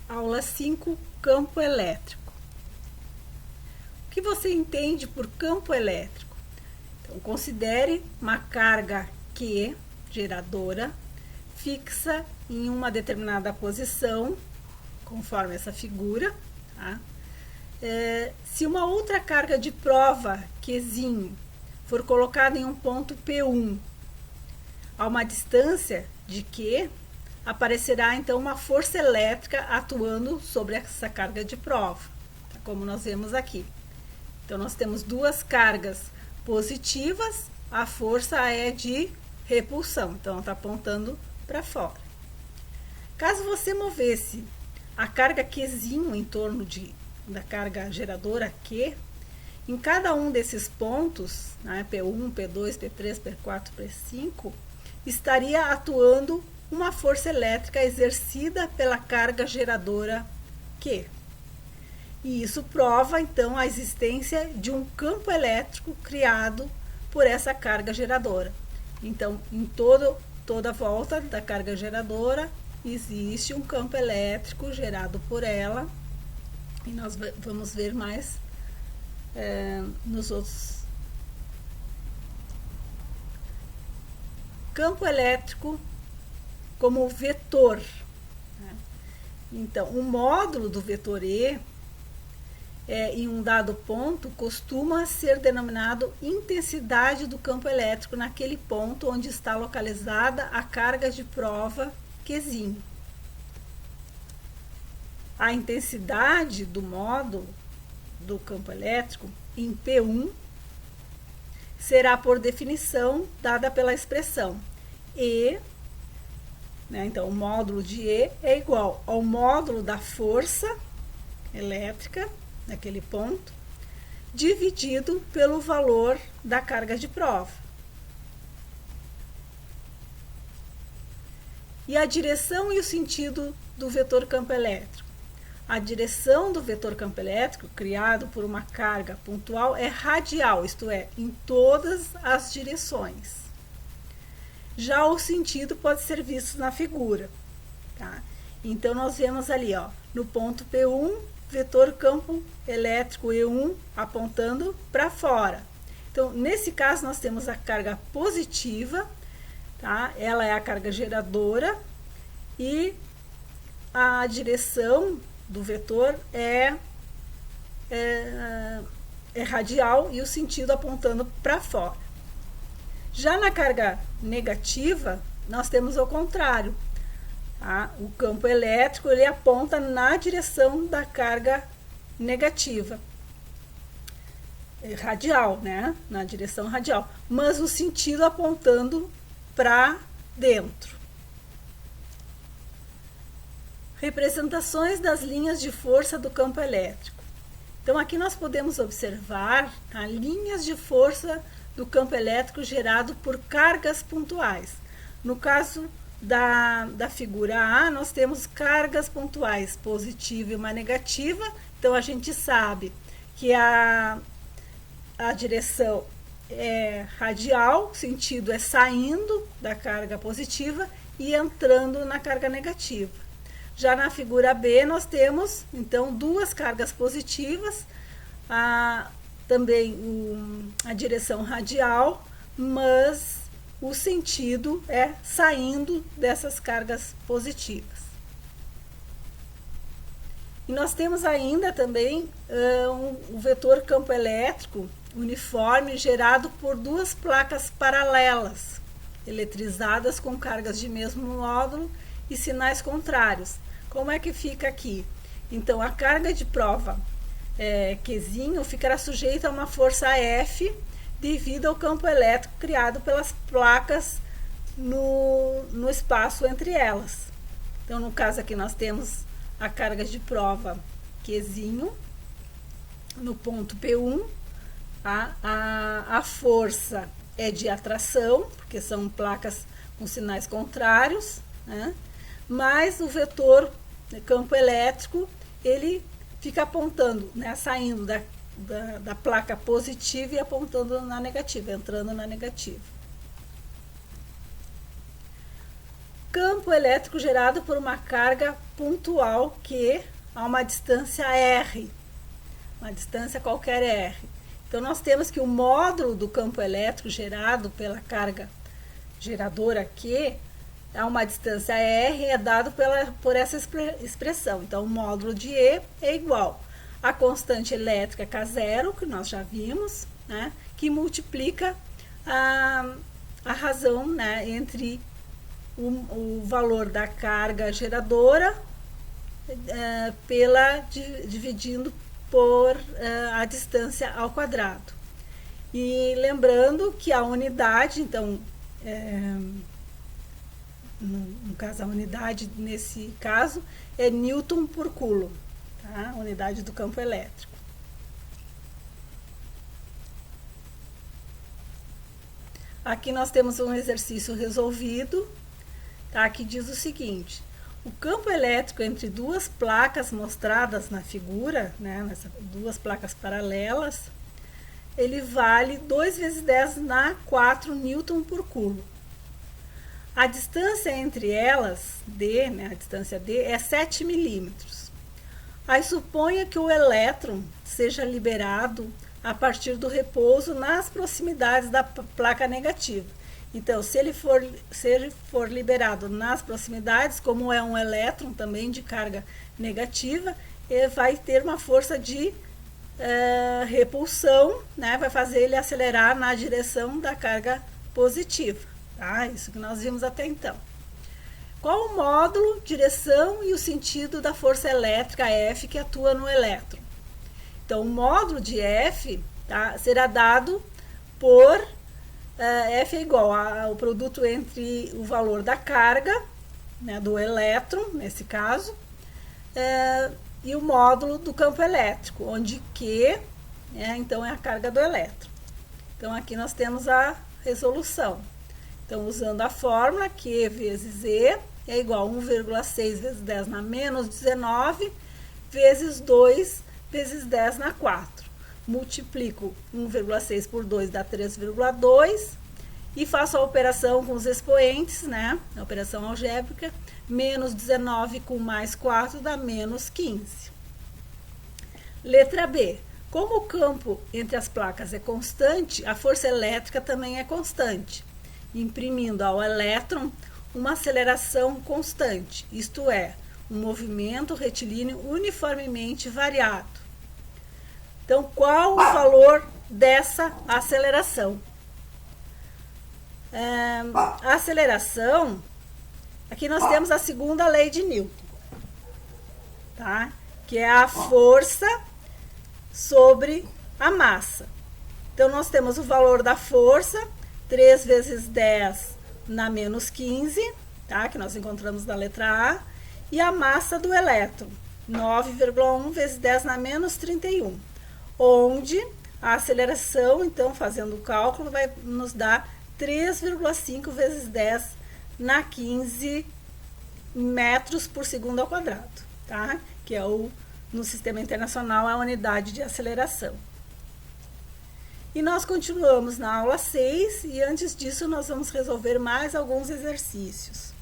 Aula 5, campo elétrico. O que você entende por campo elétrico? Então, considere uma carga Q, geradora, fixa em uma determinada posição, conforme essa figura, tá? Se uma outra carga de prova, Qzinho, for colocada em um ponto P1, a uma distância de Q, aparecerá então uma força elétrica atuando sobre essa carga de prova, tá? Como nós vemos aqui. Então, nós temos duas cargas positivas, a força é de repulsão, então está apontando para fora. Caso você movesse a carga Qzinho em torno da carga geradora Q, em cada um desses pontos, né, P1, P2, P3, P4, P5, estaria atuando uma força elétrica exercida pela carga geradora Q. E isso prova, então, a existência de um campo elétrico criado por essa carga geradora. Então, em toda a volta da carga geradora, existe um campo elétrico gerado por ela. E nós vamos ver mais nos outros. Campo elétrico como vetor. Então, o módulo do vetor E, em um dado ponto, costuma ser denominado intensidade do campo elétrico naquele ponto onde está localizada a carga de prova Qzinho. A intensidade do módulo do campo elétrico em P1 será, por definição, dada pela expressão E, né? Então, o módulo de E é igual ao módulo da força elétrica naquele ponto, dividido pelo valor da carga de prova. E a direção e o sentido do vetor campo elétrico? A direção do vetor campo elétrico, criado por uma carga pontual, é radial, isto é, em todas as direções. Já o sentido pode ser visto na figura, tá? Então, nós vemos ali, ó, no ponto P1, vetor campo elétrico E1 apontando para fora. Então, nesse caso, nós temos a carga positiva, tá? Ela é a carga geradora e a direção do vetor é radial e o sentido apontando para fora. Já na carga negativa, nós temos o contrário. Tá? O campo elétrico ele aponta na direção da carga negativa. Radial, né? Na direção radial. Mas o sentido apontando para dentro. Representações das linhas de força do campo elétrico. Então, aqui nós podemos observar linhas de força do campo elétrico gerado por cargas pontuais. No caso da figura A, nós temos cargas pontuais, positiva e uma negativa. Então, a gente sabe que a direção é radial, o sentido é saindo da carga positiva e entrando na carga negativa. Já na figura B, nós temos, então, duas cargas positivas, também a direção radial, mas o sentido é saindo dessas cargas positivas. E nós temos ainda também o vetor campo elétrico uniforme gerado por duas placas paralelas, eletrizadas com cargas de mesmo módulo e sinais contrários. Como é que fica aqui? Então, a carga de prova Qzinho ficará sujeita a uma força F devido ao campo elétrico criado pelas placas no espaço entre elas. Então, no caso aqui, nós temos a carga de prova Qzinho no ponto P1. A força é de atração, porque são placas com sinais contrários, né? Mas o vetor campo elétrico, ele fica apontando, né, saindo da placa positiva e apontando na negativa, entrando na negativa. campo elétrico gerado por uma carga pontual Q a uma distância R, uma distância qualquer R. Então, nós temos que o módulo do campo elétrico gerado pela carga geradora Q a uma distância R é dado por essa expressão. Então, o módulo de E é igual à constante elétrica K0, que nós já vimos, né, que multiplica a razão, né, entre o valor da carga geradora dividindo por a distância ao quadrado. E lembrando que a unidade, então, no caso, a unidade nesse caso é Newton por Coulomb, tá? A unidade do campo elétrico. Aqui nós temos um exercício resolvido, tá? Que diz o seguinte: o campo elétrico entre duas placas mostradas na figura, né, nessas duas placas paralelas, ele vale 2 vezes 10 na 4 Newton por Coulomb. A distância entre elas, D, né, a distância D, é 7 milímetros. Aí suponha que o elétron seja liberado a partir do repouso nas proximidades da placa negativa. Então, se ele for liberado nas proximidades, como é um elétron também de carga negativa, ele vai ter uma força de repulsão, né? Vai fazer ele acelerar na direção da carga positiva. Tá? Isso que nós vimos até então. Qual o módulo, direção e o sentido da força elétrica F que atua no elétron? Então, o módulo de F, tá, será dado por F é igual ao produto entre o valor da carga, né, do elétron, nesse caso, e o módulo do campo elétrico, onde Q, então, é a carga do elétron. Então, aqui nós temos a resolução. Então, usando a fórmula, Q vezes E é igual a 1,6 vezes 10 na menos 19, vezes 2 vezes 10 na 4. Multiplico 1,6 por 2 dá 3,2 e faço a operação com os expoentes, né? A operação algébrica, menos 19 com mais 4 dá menos 15. Letra B. Como o campo entre as placas é constante, a força elétrica também é constante, imprimindo ao elétron uma aceleração constante, isto é, um movimento retilíneo uniformemente variado. Então, qual o valor dessa aceleração? A aceleração, aqui nós temos a segunda lei de Newton, tá? Que é a força sobre a massa. Então, nós temos o valor da força, 3 vezes 10 na menos 15, tá? Que nós encontramos na letra A, e a massa do elétron, 9,1 vezes 10 na menos 31, onde a aceleração, então, fazendo o cálculo, vai nos dar 3,5 vezes 10 na 15 metros por segundo ao quadrado, tá? Que é no sistema internacional, a unidade de aceleração. E nós continuamos na aula 6 e antes disso nós vamos resolver mais alguns exercícios.